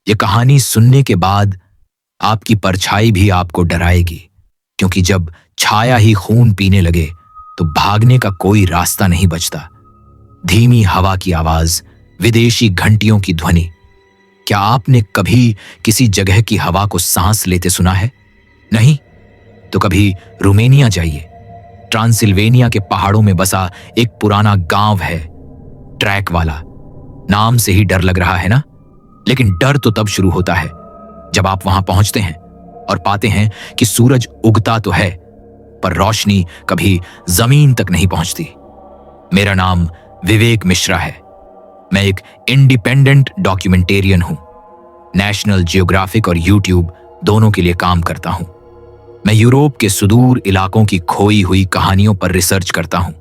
ये कहानी सुनने के बाद आपकी परछाई भी आपको डराएगी, क्योंकि जब छाया ही खून पीने लगे तो भागने का कोई रास्ता नहीं बचता। धीमी हवा की आवाज, विदेशी घंटियों की ध्वनि। क्या आपने कभी किसी जगह की हवा को सांस लेते सुना है? नहीं? तो कभी रोमानिया जाइए। ट्रांसिल्वेनिया के पहाड़ों में बसा एक पुराना गांव है, ट्रैक वाला। नाम से ही डर लग रहा है ना? लेकिन डर तो तब शुरू होता है जब आप वहां पहुंचते हैं और पाते हैं कि सूरज उगता तो है, पर रोशनी कभी जमीन तक नहीं पहुंचती। मेरा नाम विवेक मिश्रा है। मैं एक इंडिपेंडेंट डॉक्यूमेंटेरियन हूं। नेशनल जियोग्राफिक और यूट्यूब दोनों के लिए काम करता हूं। मैं यूरोप के सुदूर इलाकों की खोई हुई कहानियों पर रिसर्च करता हूं।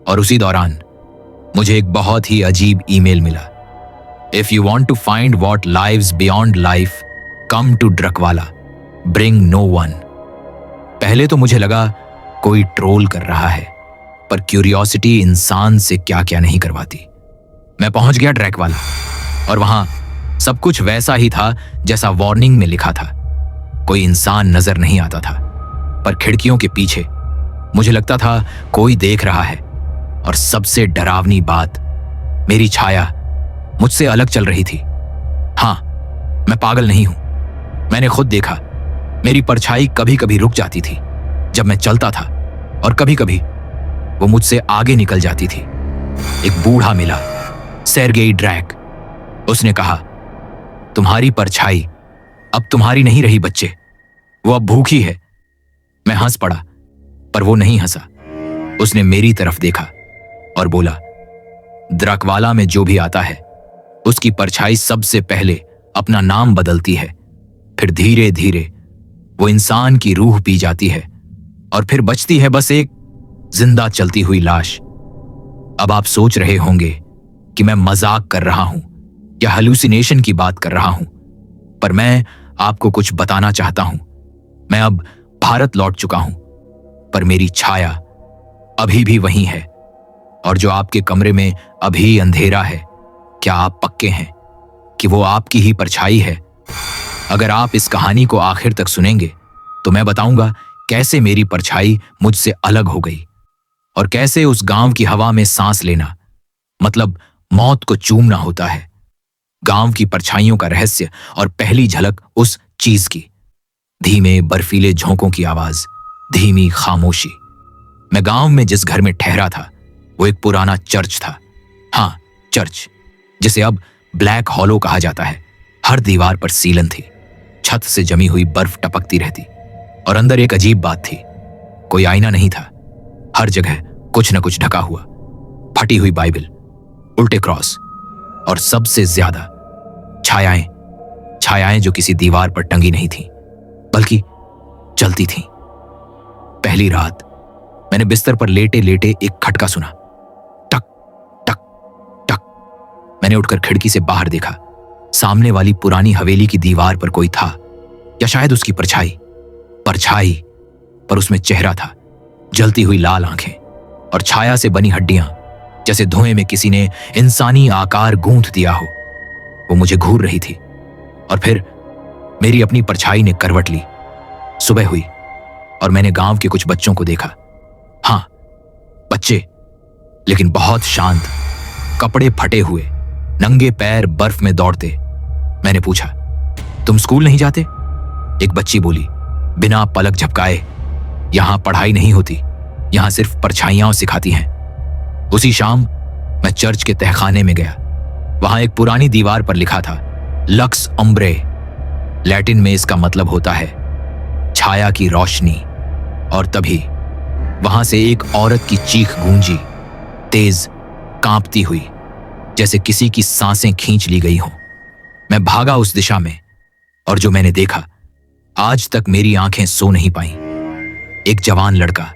और उसी दौरान मुझे एक बहुत ही अजीब ईमेल मिला। If you want to find what lives beyond life, come to ड्रकवाला, ब्रिंग नो वन। पहले तो मुझे लगा कोई ट्रोल कर रहा है, पर क्यूरियोसिटी इंसान से क्या क्या नहीं करवाती। मैं पहुंच गया ड्रकवाला और वहां सब कुछ वैसा ही था जैसा वार्निंग में लिखा था। कोई इंसान नजर नहीं आता था, पर खिड़कियों के पीछे मुझे लगता था कोई देख रहा है। और सबसे डरावनी बात, मेरी छाया मुझसे अलग चल रही थी। हां, मैं पागल नहीं हूं। मैंने खुद देखा, मेरी परछाई कभी कभी रुक जाती थी जब मैं चलता था, और कभी कभी वो मुझसे आगे निकल जाती थी। एक बूढ़ा मिला, सेर्गेई ड्रैक। उसने कहा, तुम्हारी परछाई अब तुम्हारी नहीं रही बच्चे, वो अब भूखी है। मैं हंस पड़ा, पर वो नहीं हंसा। उसने मेरी तरफ देखा और बोला, ड्रकवाला में जो भी आता है उसकी परछाई सबसे पहले अपना नाम बदलती है, फिर धीरे धीरे वो इंसान की रूह पी जाती है और फिर बचती है बस एक जिंदा चलती हुई लाश। अब आप सोच रहे होंगे कि मैं मजाक कर रहा हूं या हेलुसिनेशन की बात कर रहा हूं, पर मैं आपको कुछ बताना चाहता हूं। मैं अब भारत लौट चुका हूं, पर मेरी छाया अभी भी वहीं है। और जो आपके कमरे में अभी अंधेरा है, क्या आप पक्के हैं कि वो आपकी ही परछाई है? अगर आप इस कहानी को आखिर तक सुनेंगे तो मैं बताऊंगा कैसे मेरी परछाई मुझसे अलग हो गई और कैसे उस गांव की हवा में सांस लेना मतलब मौत को चूमना होता है। गांव की परछाइयों का रहस्य और पहली झलक उस चीज की। धीमे बर्फीले झोंकों की आवाज, धीमी खामोशी। मैं गांव में जिस घर में ठहरा था वो एक पुराना चर्च था। हाँ, चर्च, जिसे अब ब्लैक हॉलो कहा जाता है। हर दीवार पर सीलन थी, छत से जमी हुई बर्फ टपकती रहती, और अंदर एक अजीब बात थी, कोई आईना नहीं था। हर जगह कुछ न कुछ ढका हुआ, फटी हुई बाइबल, उल्टे क्रॉस, और सबसे ज्यादा छायाएं जो किसी दीवार पर टंगी नहीं थी बल्कि चलती थीं। पहली रात मैंने बिस्तर पर लेटे लेटे एक खटका सुना, टक टक टक। मैंने उठकर खिड़की से बाहर देखा। सामने वाली पुरानी हवेली की दीवार पर कोई था, या शायद उसकी परछाई, पर उसमें चेहरा था, जलती हुई लाल आंखें और छाया से बनी हड्डियां, जैसे धुएं में किसी ने इंसानी आकार गूंथ दिया हो। वो मुझे घूर रही थी और फिर मेरी अपनी परछाई ने करवट ली। सुबह हुई और मैंने गांव के कुछ बच्चों को देखा। हाँ, बच्चे, लेकिन बहुत शांत, कपड़े फटे हुए, नंगे पैर बर्फ में दौड़ते। मैंने पूछा, तुम स्कूल नहीं जाते? एक बच्ची बोली, बिना पलक झपकाए, यहां पढ़ाई नहीं होती, यहां सिर्फ परछाइयां सिखाती हैं। उसी शाम मैं चर्च के तहखाने में गया। वहां एक पुरानी दीवार पर लिखा था, लक्स अम्ब्रे। लैटिन में इसका मतलब होता है छाया की रोशनी। और तभी वहां से एक औरत की चीख गूंजी, तेज, कांपती हुई, जैसे किसी की सांसें खींच ली गई हों। मैं भागा उस दिशा में, और जो मैंने देखा आज तक मेरी आंखें सो नहीं पाईं। एक जवान लड़का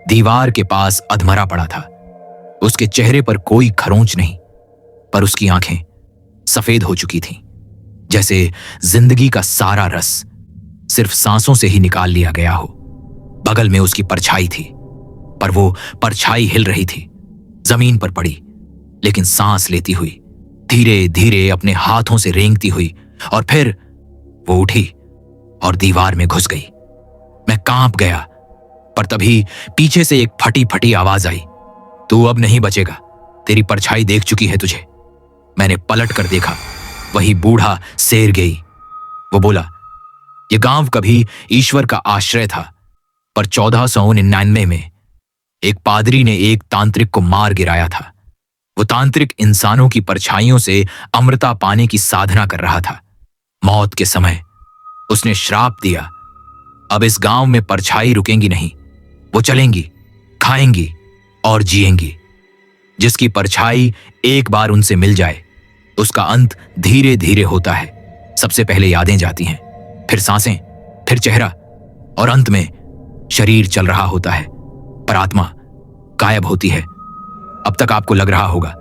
दीवार के पास अधमरा पड़ा था। उसके चेहरे पर कोई खरोंच नहीं, पर उसकी आंखें सफेद हो चुकी थीं, जैसे जिंदगी का सारा रस सिर्फ सांसों से ही निकाल लिया गया हो। बगल में उसकी परछाई थी, पर वो परछाई हिल रही थी, जमीन पर पड़ी, लेकिन सांस लेती हुई, धीरे धीरे अपने हाथों से रेंगती हुई, और फिर वो उठी और दीवार में घुस गई। मैं कांप गया, पर तभी पीछे से एक फटी फटी आवाज आई, तू अब नहीं बचेगा, तेरी परछाई देख चुकी है तुझे। मैंने पलट कर देखा, वही बूढ़ा सेरगेई। वो बोला, ये गांव कभी ईश्वर का आश्रय था, पर 1499 में एक पादरी ने एक तांत्रिक को मार गिराया था। वो तांत्रिक इंसानों की परछाइयों से अमृता पाने की साधना कर रहा था। मौत के समय उसने श्राप दिया, अब इस गांव में परछाई रुकेंगी नहीं, वो चलेंगी, खाएंगी और जिएंगी। जिसकी परछाई एक बार उनसे मिल जाए, उसका अंत धीरे धीरे होता है। सबसे पहले यादें जाती हैं, फिर सांसें, फिर चेहरा, और अंत में शरीर चल रहा होता है, पर आत्मा गायब होती है। अब तक आपको लग रहा होगा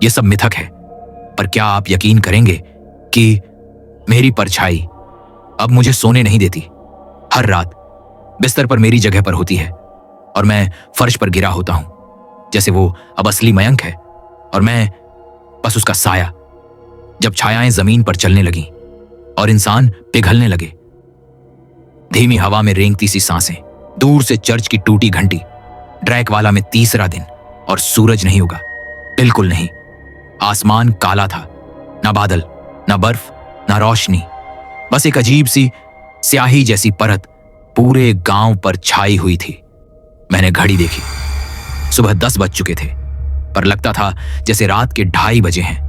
यह सब मिथक है, पर क्या आप यकीन करेंगे कि मेरी परछाई अब मुझे सोने नहीं देती। हर रात बिस्तर पर मेरी जगह पर होती है और मैं फर्श पर गिरा होता हूं, जैसे वो अब असली मयंक है और मैं बस उसका साया। जब छायाएं जमीन पर चलने लगीं और इंसान पिघलने लगे, धीमी हवा में रेंगती सी सांसें, दूर से चर्च की टूटी घंटी, ड्रैकवाला में तीसरा दिन, और सूरज नहीं उगा, बिल्कुल नहीं। आसमान काला था, ना बादल, ना बर्फ, ना रोशनी, बस एक अजीब सी स्याही जैसी परत पूरे गांव पर छाई हुई थी। मैंने घड़ी देखी, सुबह 10 बज चुके थे, पर लगता था जैसे रात के 2:30 बजे हैं।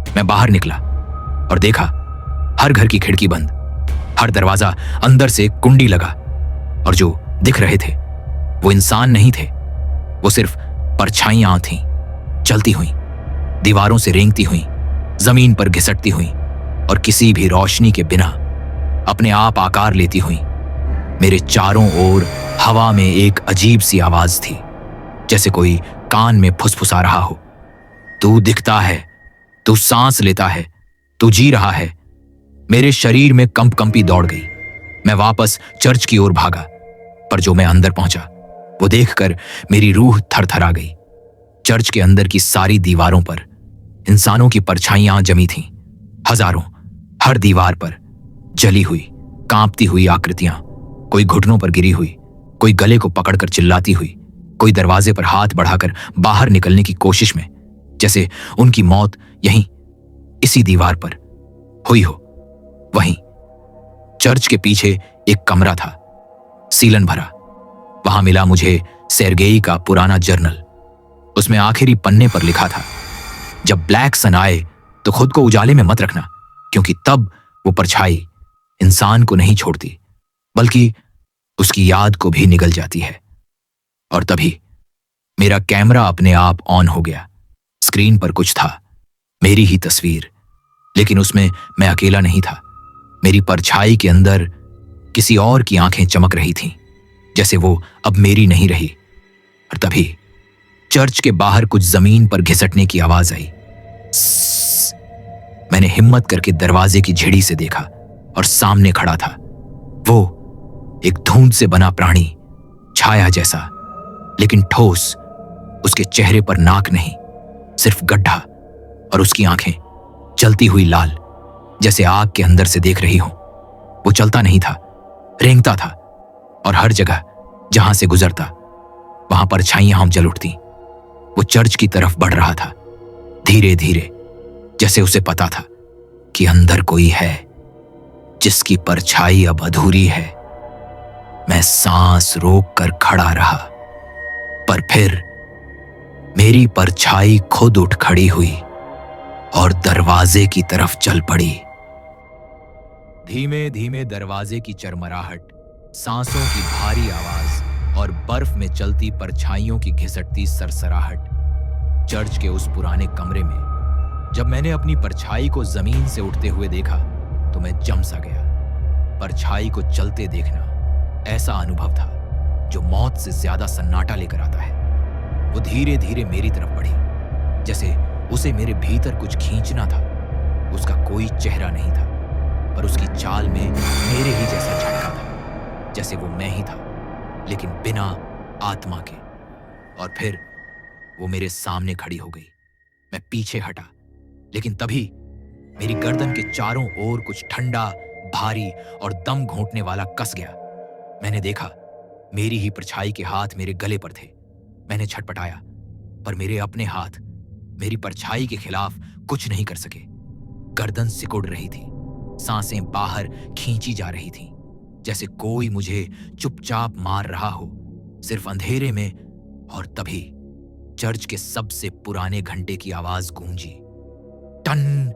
मैं बाहर निकला और देखा, हर घर की खिड़की बंद, हर दरवाजा अंदर से कुंडी लगा, और जो दिख रहे थे वो इंसान नहीं थे, वो सिर्फ परछाइयां थीं, चलती हुई, दीवारों से रेंगती हुई, जमीन पर घिसटती हुई, और किसी भी रोशनी के बिना अपने आप आकार लेती हुई। मेरे चारों ओर हवा में एक अजीब सी आवाज थी, जैसे कोई कान में फुसफुसा रहा हो, तू दिखता है, तू सांस लेता है, तू जी रहा है। मेरे शरीर में कंपकंपी दौड़ गई। मैं वापस चर्च की ओर भागा, पर जो मैं अंदर पहुंचा वो देखकर मेरी रूह थरथरा गई। चर्च के अंदर की सारी दीवारों पर इंसानों की परछाइयां जमी थीं, हजारों, हर दीवार पर जली हुई, कांपती हुई आकृतियां, कोई घुटनों पर गिरी हुई, कोई गले को पकड़कर चिल्लाती हुई, कोई दरवाजे पर हाथ बढ़ाकर बाहर निकलने की कोशिश में, जैसे उनकी मौत यहीं इसी दीवार पर हुई हो। वहीं चर्च के पीछे एक कमरा था, सीलन भरा। वहां मिला मुझे सेर्गेई का पुराना जर्नल। उसमें आखिरी पन्ने पर लिखा था, जब ब्लैक सन आए तो खुद को उजाले में मत रखना, क्योंकि तब वो परछाई इंसान को नहीं छोड़ती, बल्कि उसकी याद को भी निगल जाती है। और तभी मेरा कैमरा अपने आप ऑन हो गया। स्क्रीन पर कुछ था, मेरी ही तस्वीर, लेकिन उसमें मैं अकेला नहीं था। मेरी परछाई के अंदर किसी और की आंखें चमक रही थीं, जैसे वो अब मेरी नहीं रही। और तभी चर्च के बाहर कुछ जमीन पर घिसटने की आवाज आई। मैंने हिम्मत करके दरवाजे की झिड़ी से देखा और सामने खड़ा था वो, एक धूंध से बना प्राणी, छाया जैसा, लेकिन ठोस। उसके चेहरे पर नाक नहीं, सिर्फ गड्ढा, और उसकी आंखें जलती हुई लाल, जैसे आग के अंदर से देख रही हो। वो चलता नहीं था, रेंगता था, और हर जगह जहां से गुजरता वहां परछाइयां हम जल उठती। वो चर्च की तरफ बढ़ रहा था, धीरे धीरे, जैसे उसे पता था कि अंदर कोई है जिसकी परछाई अब अधूरी है। मैं सांस रोक कर खड़ा रहा, पर फिर मेरी परछाई खुद उठ खड़ी हुई और दरवाजे की तरफ चल पड़ी। धीमे धीमे दरवाजे की चरमराहट, सांसों की भारी आवाज और बर्फ में चलती परछाइयों की घिसटती सरसराहट। चर्च के उस पुराने कमरे में जब मैंने अपनी परछाई को जमीन से उठते हुए देखा तो मैं जम सा गया। परछाई को चलते देखना ऐसा अनुभव था जो मौत से ज्यादा सन्नाटा लेकर आता है। वो धीरे धीरे मेरी तरफ बढ़ी, जैसे उसे मेरे भीतर कुछ खींचना था। उसका कोई चेहरा नहीं था, पर उसकी चाल में मेरे ही जैसा झटका था, जैसे वो मैं ही था, लेकिन बिना आत्मा के। और फिर वो मेरे सामने खड़ी हो गई। मैं पीछे हटा, लेकिन तभी मेरी गर्दन के चारों ओर कुछ ठंडा, भारी और दम घोंटने वाला कस गया। मैंने देखा, मेरी ही परछाई के हाथ मेरे गले पर थे। मैंने छटपटाया, पर मेरे अपने हाथ मेरी परछाई के खिलाफ कुछ नहीं कर सके। गर्दन सिकुड़ रही थी, सांसें बाहर खींची जा रही थीं, जैसे कोई मुझे चुपचाप मार रहा हो, सिर्फ अंधेरे में। और तभी चर्च के सबसे पुराने घंटे की आवाज गूंजी, टन,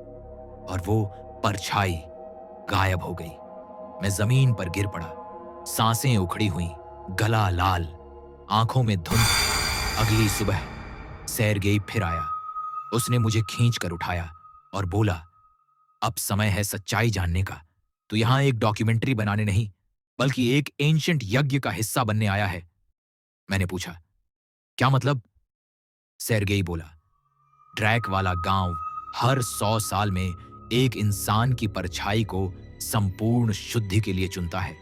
और वो परछाई गायब हो गई। मैं जमीन पर गिर पड़ा, सांसें उखड़ी हुई, गला लाल, आंखों में धुंध। अगली सुबह सेर्गेई फिर आया। उसने मुझे खींच कर उठाया और बोला, अब समय है सच्चाई जानने का। तू यहां एक डॉक्यूमेंट्री बनाने नहीं, बल्कि एक एंशिएंट यज्ञ का हिस्सा बनने आया है। मैंने पूछा, क्या मतलब? सेर्गेई बोला, ड्रैक वाला गांव हर 100 साल में एक इंसान की परछाई को संपूर्ण शुद्धि के लिए चुनता है,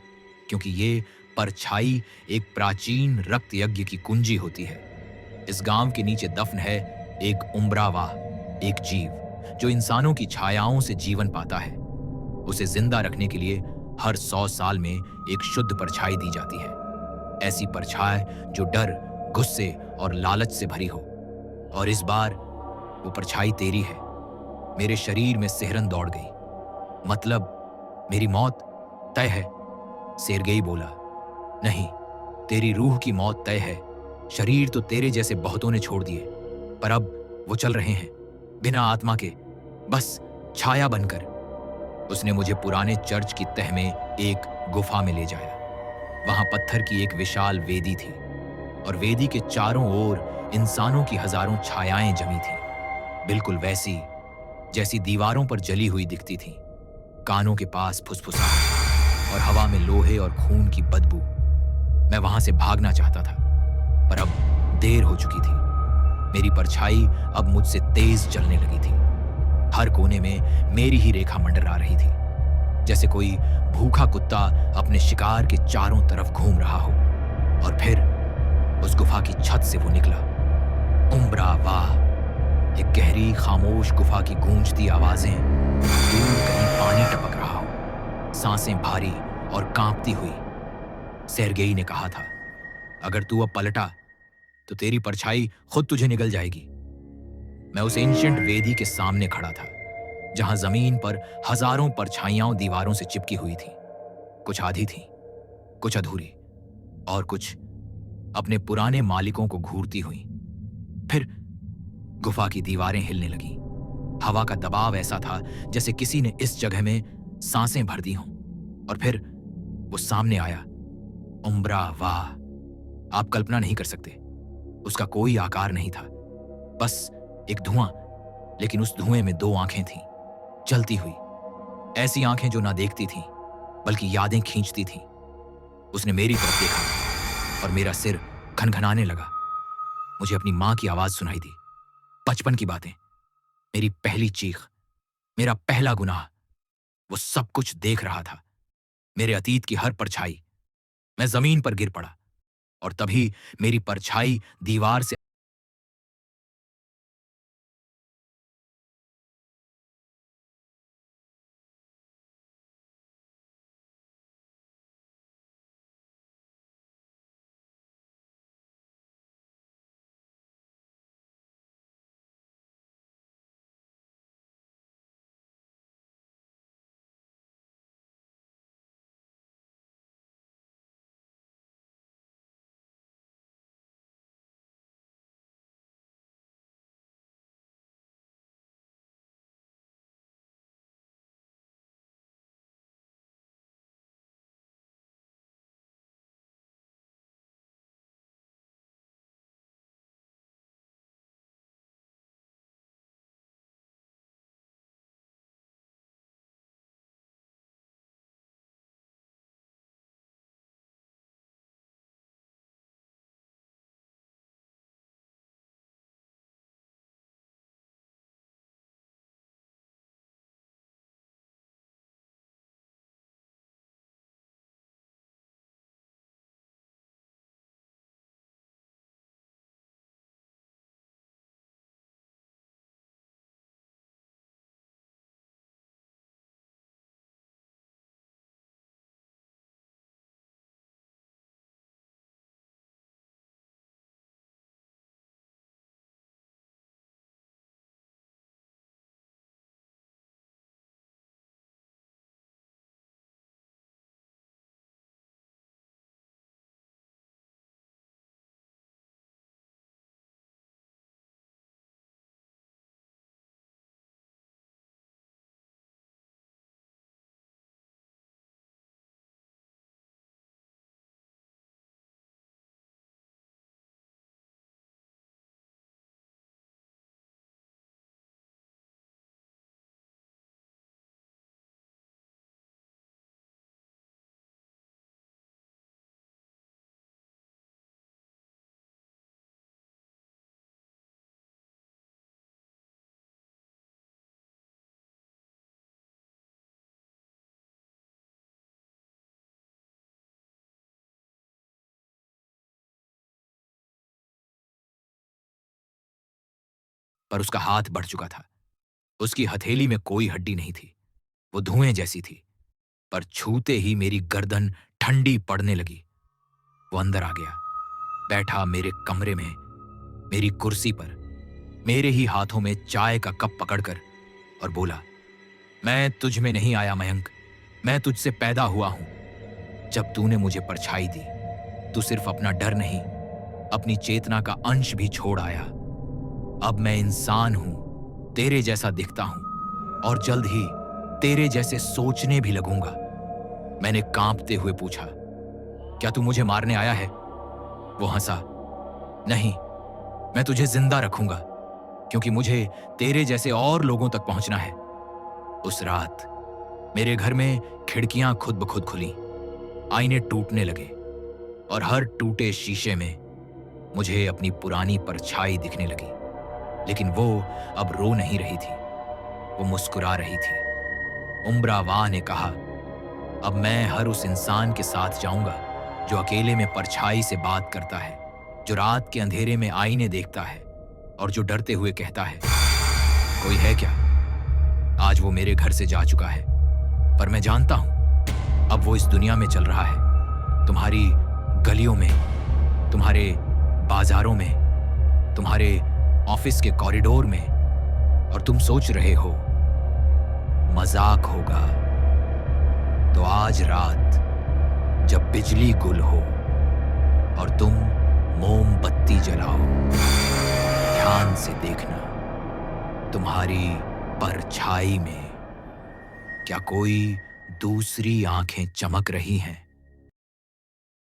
क्योंकि ये परछाई एक प्राचीन रक्त यज्ञ की कुंजी होती है। इस गांव के नीचे दफन है एक उम्ब्रावाह, एक जीव जो इंसानों की छायाओं से जीवन पाता है। उसे जिंदा रखने के लिए हर 100 साल में एक शुद्ध परछाई दी जाती है, ऐसी परछाई जो डर, गुस्से और लालच से भरी हो। और इस बार वो परछाई तेरी है। मेरे शरीर में सिहरन दौड़ गई। मतलब मेरी मौत तय है? सेर्गेई बोला, नहीं, तेरी रूह की मौत तय है। शरीर तो तेरे जैसे बहुतों ने छोड़ दिए, पर अब वो चल रहे हैं बिना आत्मा के, बस छाया बनकर। उसने मुझे पुराने चर्च की तह में एक गुफा में ले जाया। वहां पत्थर की एक विशाल वेदी थी, और वेदी के चारों ओर इंसानों की हजारों छायाएं जमी थीं, बिल्कुल वैसी जैसी दीवारों पर जली हुई दिखती थीं। कानों के पास फुसफुसाहट और हवा में लोहे और खून की बदबू। मैं वहां से भागना चाहता था, पर अब देर हो चुकी थी। मेरी परछाई अब मुझसे तेज चलने लगी थी। हर कोने में मेरी ही रेखा मंडरा रही थी, जैसे कोई भूखा कुत्ता अपने शिकार के चारों तरफ घूम रहा हो। और फिर उस गुफा की छत से वो निकला, उम्ब्रा वाह। एक गहरी खामोश गुफा की गूंजती आवाजें, दूर कहीं पानी टपक रहा हो, सांसें भारी और कांपती हुई। सेर्गेई ने कहा था, अगर तू अब पलटा तो तेरी परछाई खुद तुझे निगल जाएगी। मैं उस एंशिएंट वेदी के सामने खड़ा था, जहां जमीन पर हजारों परछाइयां दीवारों से चिपकी हुई थीं। कुछ आधी थीं, कुछ अधूरी, और कुछ अपने पुराने मालिकों को घूरती हुई। फिर गुफा की दीवारें हिलने लगी। हवा का दबाव ऐसा था जैसे किसी ने इस जगह में सांसें भर दी हों। और फिर वो सामने आया, उम्ब्रा वाह। आप कल्पना नहीं कर सकते, उसका कोई आकार नहीं था, बस एक धुआं। लेकिन उस धुएं में दो आंखें थीं, जलती हुई, ऐसी आंखें जो ना देखती थीं बल्कि यादें खींचती थीं। उसने मेरी तरफ देखा और मेरा सिर खनखनाने लगा। मुझे अपनी मां की आवाज सुनाई दी, बचपन की बातें, मेरी पहली चीख, मेरा पहला गुनाह। वो सब कुछ देख रहा था, मेरे अतीत की हर परछाई। मैं जमीन पर गिर पड़ा, और तभी मेरी परछाई दीवार से पर उसका हाथ बढ़ चुका था। उसकी हथेली में कोई हड्डी नहीं थी, वो धुएं जैसी थी, पर छूते ही मेरी गर्दन ठंडी पड़ने लगी। वो अंदर आ गया, बैठा मेरे कमरे में, मेरी कुर्सी पर, मेरे ही हाथों में चाय का कप पकड़कर, और बोला, मैं तुझ में नहीं आया मयंक, मैं तुझसे पैदा हुआ हूं। जब तूने मुझे परछाई दी, तू सिर्फ अपना डर नहीं, अपनी चेतना का अंश भी छोड़ आया। अब मैं इंसान हूं, तेरे जैसा दिखता हूं, और जल्द ही तेरे जैसे सोचने भी लगूंगा। मैंने कांपते हुए पूछा, क्या तू मुझे मारने आया है? वो हंसा, नहीं, मैं तुझे जिंदा रखूंगा, क्योंकि मुझे तेरे जैसे और लोगों तक पहुंचना है। उस रात मेरे घर में खिड़कियां खुद ब खुद खुली, आईने टूटने लगे, और हर टूटे शीशे में मुझे अपनी पुरानी परछाई दिखने लगी। लेकिन वो अब रो नहीं रही थी, वो मुस्कुरा रही थी। उम्रावा ने कहा, अब मैं हर उस इंसान के साथ जाऊंगा जो अकेले में परछाई से बात करता है, जो रात के अंधेरे में आईने देखता है, और जो डरते हुए कहता है, कोई है क्या? आज वो मेरे घर से जा चुका है, पर मैं जानता हूं अब वो इस दुनिया में चल रहा है, तुम्हारी गलियों में, तुम्हारे बाजारों में, तुम्हारे ऑफिस के कॉरिडोर में, और तुम सोच रहे हो मजाक होगा। तो आज रात जब बिजली गुल हो और तुम मोमबत्ती जलाओ, ध्यान से देखना, तुम्हारी परछाई में क्या कोई दूसरी आंखें चमक रही हैं?